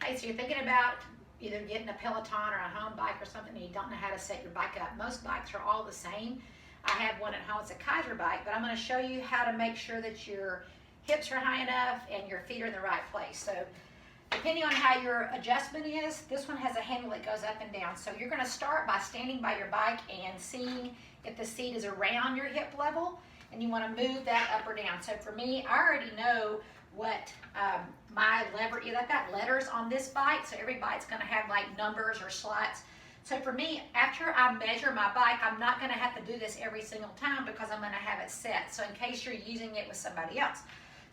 Okay, so you're thinking about either getting a Peloton or a home bike or something and you don't know how to set your bike up. Most bikes are all the same. I have one at home, it's a Kaiser bike, but I'm going to show you how to make sure that your hips are high enough and your feet are in the right place. So depending on how your adjustment is, this one has a handle that goes up and down. So you're going to start by standing by your bike and seeing if the seat is around your hip level, and you want to move that up or down. So for me, I already know what my lever is. I've got letters on this bike, so every bike's going to have like numbers or slots. So for me, after I measure my bike, I'm not going to have to do this every single time because I'm going to have it set. So in case you're using it with somebody else.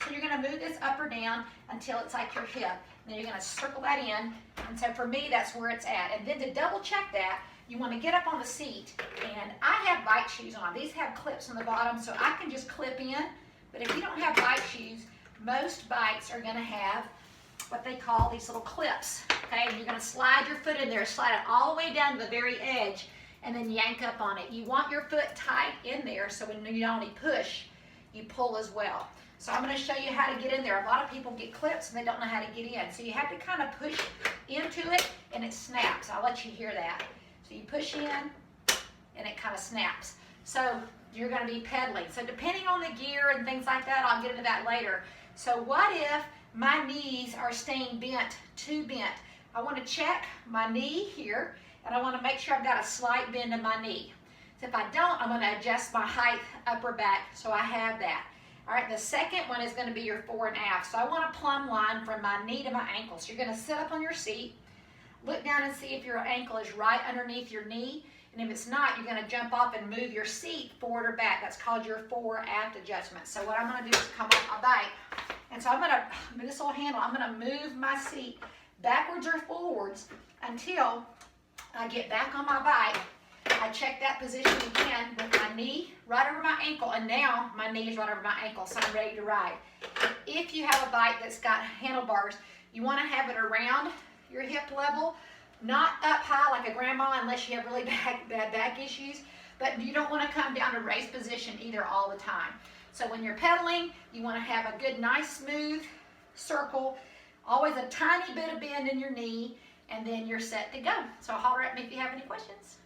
So you're going to move this up or down until it's like your hip. Then you're going to circle that in. And so for me, that's where it's at. And then to double check that, you want to get up on the seat. And I have bike shoes on. These have clips on the bottom, so I can just clip in. But if you don't have bike shoes, most bikes are going to have what they call these little clips. Okay, and you're going to slide your foot in there, slide it all the way down to the very edge, and then yank up on it. You want your foot tight in there so when you not only push, you pull as well. So I'm going to show you how to get in there. A lot of people get clips and they don't know how to get in. So you have to kind of push into it and it snaps. I'll let you hear that. So you push in and it kind of snaps. So you're going to be pedaling. So depending on the gear and things like that, I'll get into that later. So what if my knees are staying bent, too bent? I want to check my knee here and I want to make sure I've got a slight bend in my knee. So if I don't, I'm going to adjust my height up or back so I have that. All right, the second one is going to be your fore and aft. So I want a plumb line from my knee to my ankle. So you're going to sit up on your seat, look down and see if your ankle is right underneath your knee. And if it's not, you're going to jump off and move your seat forward or back. That's called your fore-aft adjustment. So what I'm going to do is come off my bike. And so I'm going to, this little handle, I'm going to move my seat backwards or forwards until I get back on my bike. I check that position again with my knee right over my ankle, and now my knee is right over my ankle, so I'm ready to ride. If you have a bike that's got handlebars, you want to have it around your hip level, not up high like a grandma unless you have really bad back issues, but you don't want to come down to race position either all the time. So when you're pedaling, you want to have a good, nice, smooth circle, always a tiny bit of bend in your knee, and then you're set to go. So holler at me if you have any questions.